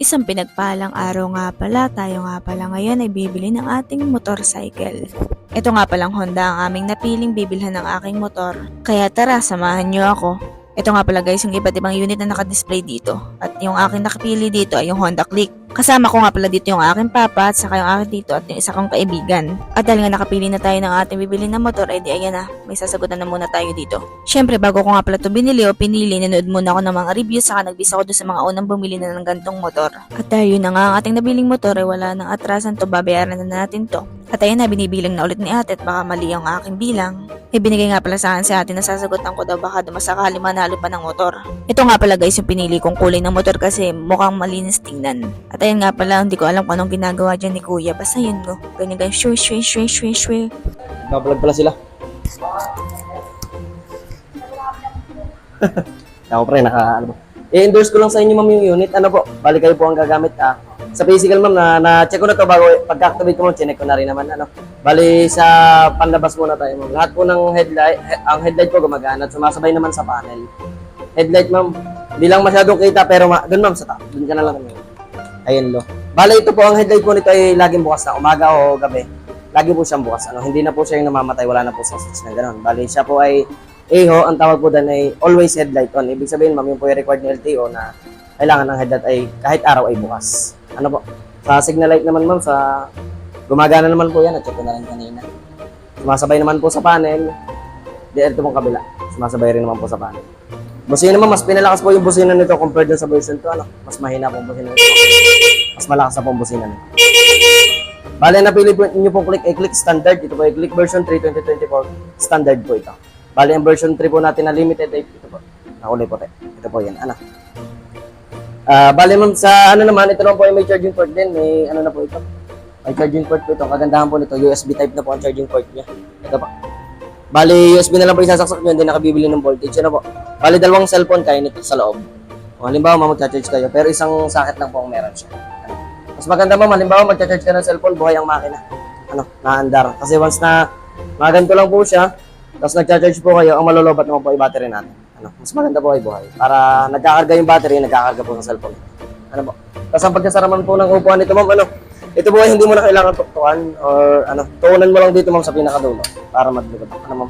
Isang pinagpalang araw nga pala, tayo nga pala ngayon ay bibili ng ating motorcycle. Ito nga palang Honda ang aming napiling bibilhan ng aking motor. Kaya tara, samahan niyo ako. Ito nga pala guys, yung iba't ibang unit na nakadisplay dito. At yung aking nakapili dito ay yung Honda Click. Kasama ko nga pala dito yung aking papa at saka yung aking tito at yung isa kong kaibigan. At dahil nga nakapili na tayo ng ating bibili na motor, ay di ayan na, may sasagutan na muna tayo dito. Syempre bago ko nga pala ito binili o pinili, nanood muna ako ng mga reviews saka nagbisa ako doon sa mga unang bumili na ng gantong motor. At dahil yun na nga ang ating nabiling motor ay wala nang atrasan to, babayaran na natin to. At ayun na, binibilang na ulit ni ate at baka mali ang aking bilang. Binigay nga pala sa akin si ate na sasagutan ko daw baka dumasakali manalo pa ng motor. Ito nga pala guys yung pinili kong kulay ng motor kasi mukhang malinis tingnan. At ayun nga pala, hindi ko alam kung anong ginagawa dyan ni kuya. Basta yun go. Ganyan guys, shwe shwe shwe shwe shwe. Napalag pala sila. Ako pre, I-endorse ko lang sa inyo ma'am yung unit. Ano po, bali kayo po ang gagamit. Sa physical ma'am, na-check ko na to bago pagka-activate ko ma'am, chinek ko na rin naman. Bali sa panlabas muna tayo ma'am. Lahat po ng headlight, ang headlight po gumagana at sumasabay naman sa panel. Headlight ma'am, hindi lang masyadong kita pero doon ma'am sa top. Doon ka na lang ma'am. Ayun lo. Bali ito po, ang headlight po nito ay laging bukas na umaga o gabi. Lagi po siyang bukas. Hindi na po siya yung namamatay, wala na po sa switch na gano'n. Bali siya po ay EHO, ang tawag po doon ay always headlight on. Ibig sabihin ma'am, yung po yung required ng LTO na kailangan ng headlight ay kahit araw ay bukas. Ano po? Sa signal light naman ma'am, sa gumagana naman po yan. At-check ko na rin kanina. Sumasabay naman po sa panel. Ito pong kabila. Sumasabay rin naman po sa panel. Busina naman, mas pinalakas po yung busina nito compared dun sa version 2. Mas mahina po yung busina nito. Mas malakas na po yung busina nito. Bale, napili po nyo pong click ay click standard. Ito po ay click version 3 2024. Standard po ito. Bale, ang version 3 po natin na limited ay ito po. Nakulay po tayo. Ito po yan. Bale ma'am, sa naman, ito naman po ay may charging port din. May na po ito. May charging port po ito. Kagandahan po nito, USB type na po ang charging port niya. Ito po. Bale, USB na lang po isasaksak nyo, hindi nakabibili ng voltage. Po. Bale, dalawang cellphone kayo nito sa loob. Halimbawa, mag-charge kayo, pero isang socket lang po ang meron siya. Mas maganda ma'am, halimbawa, mag-charge ka ng cellphone, buhay ang makina. Naandar. Kasi once na maganto lang po siya, tapos nag-charge po kayo, ang malolobat naman po ay battery natin. Mas maganda po ay buhay. Para nagkakarga yung battery, nagkakarga po sa cellphone. Po. Tapos ang pagkasaraman po ng upuan nito ma'am, ito po ay hindi mo na kailangan tuktukan or tuunan mo lang dito ma'am sa pinakadulo para madlugod. Ma'am.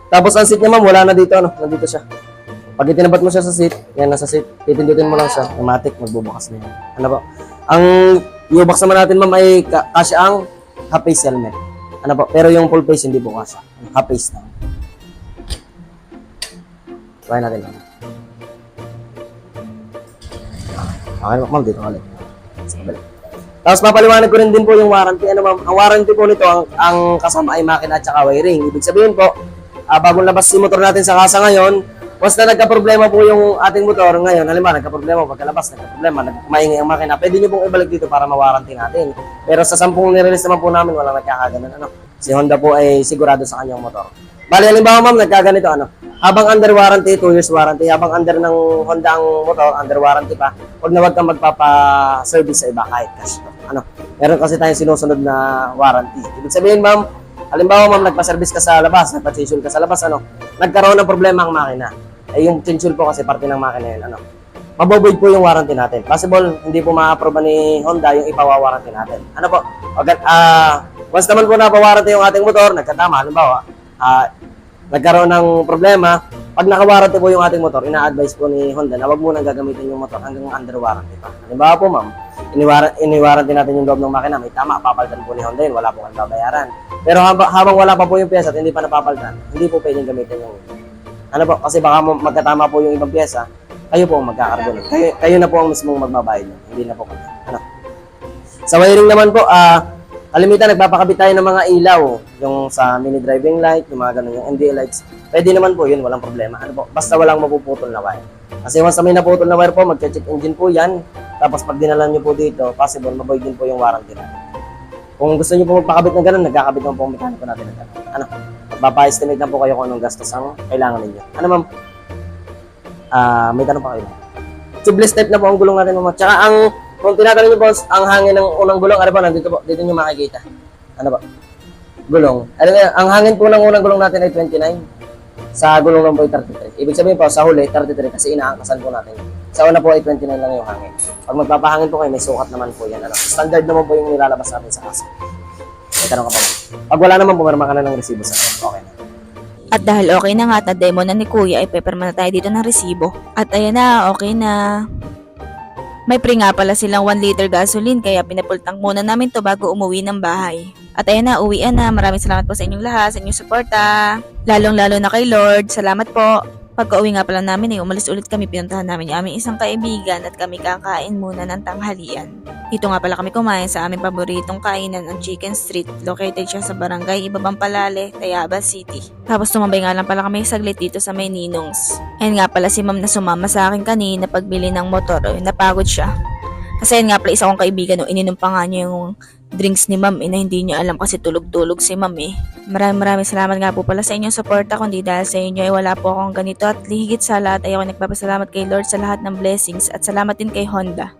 Tapos ang seat niya ma'am, wala na dito, nandito siya. Pag itinabat mo siya sa seat, yan nasa seat, pipindutin mo lang siya, automatic, magbubukas na yan. Po. Ang U-box naman natin ma'am ay kasya ang half face helmet. Po, pero yung full face hindi po kasya. Half face lang. Try natin lang. Okay ma'am, dito ulit. Tapos mapaliwanag ko rin din po yung warranty. Ma'am, ang warranty po nito, ang kasama ay makina at saka wiring. Ibig sabihin po, bagong labas si motor natin sa kasa ngayon, once na nagka-problema po yung ating motor ngayon, halimbawa nagka-problema, pagkalabas nagka-problema, maingay ang makina, pwede nyo pong ibalik dito para ma-warranty natin. Pero sa 10 nirelease naman po namin, walang nagkakaganon. Si Honda po ay sigurado sa kanyang motor. Bali, halimbawa ma'am, nagkaganito, habang under warranty, 2 years warranty, habang under ng Honda ang motor, under warranty pa, huwag na huwag kang magpapa-service sa iba kahit cash. Meron kasi tayong sinusunod na warranty. Ibig sabihin ma'am, halimbawa ma'am, nagpa-service ka sa labas, nagpa-chinsul ka sa labas, nagkaroon ng problema ang makina. Yung chinsul po kasi parte ng makina yun, mabovoid po yung warranty natin. Possible, hindi po ma-approve ni Honda yung ipawawarranty natin. Po? Once naman po napawarranty yung ating motor, nagkatama, halimbawa, nagkaroon ng problema, pag nakawarranty po yung ating motor, ina-advise po ni Honda na wag mo nang gagamitin yung motor hanggang under warranty pa. Halimbawa po ma'am, ini-warranty natin yung loob ng makina, may tama, papalitan po ni Honda yun, wala pong babayaran. Pero habang wala pa po yung pyesa at hindi pa napapalitan, hindi po pwedeng gamitin yung po, kasi baka magkatama po yung ibang pyesa, kayo po ang magkakargo nun. Kayo na po ang mismong magbabayad nun, hindi na po kami. Sa wiring naman po, kalimitan, nagpapakabit tayo ng mga ilaw, yung sa mini driving light, yung mga ganun, yung NDA lights. Pwede naman po yun, walang problema. Po, basta walang mapuputol na wire. Kasi once na may naputol na wire po, mag-check engine po yan. Tapos pag dinalan nyo po dito, possible, maboy din po yung warranty natin. Kung gusto nyo po magpakabit ng ganun, nagkakabit naman po ang mekaniko natin ng ganun. Magpapa-estimate na po kayo kung anong gastos ang kailangan ninyo. Ma'am? May tanong pa kayo. Tubeless type na po ang gulong natin, ma'am. Tsaka kung tinatanong nyo po ang hangin ng unang gulong, nandito po, dito nyo makikita. Gulong. Ang hangin po ng unang gulong natin ay 29. Sa gulong ng po ay 33. Ibig sabihin po, sa huli, 33 kasi inaangkasan po natin. Sa una po ay 29 lang yung hangin. Pag magpapahangin po kayo, may sukat naman po yan. Ano? Standard naman po yung nilalabas natin sa kaso. May tanong ka pa ba? Pag wala naman, pumirma ka na ng resibo sa akin. Okay na. At dahil okay na nga at na-demo na ni Kuya, ay peperma na tayo dito ng resibo. At ayan na, okay na. May pre nga pala silang 1 liter gasoline kaya pinapultang muna namin to bago umuwi ng bahay. At ayan na, uwian na. Maraming salamat po sa inyong lahat, sa inyong suporta. Lalong-lalo na kay Lord. Salamat po. Pagka-uwi nga pala namin ay umalis ulit kami, pinuntahan namin yung aming isang kaibigan at kami kakain muna ng tanghalian. Dito nga pala kami kumain sa aming paboritong kainan, ang Chicken Street. Located siya sa barangay Ibabang Palale, Tayabas City. Tapos tumambay nga lang pala kami saglit dito sa may Ninongs. Ayun nga pala si ma'am na sumama sa akin kanina pagbili ng motor, napagod siya. Kasi ayun nga pala isa kong kaibigan, ininom pa nga niya yung drinks ni ma'am, na hindi niya alam kasi tulog-tulog si ma'am eh. Maraming salamat nga po pala sa inyong suporta, kundi dahil sa inyo ay wala po akong ganito at higit sa lahat ay ako nagpapasalamat kay Lord sa lahat ng blessings at salamat din kay Honda.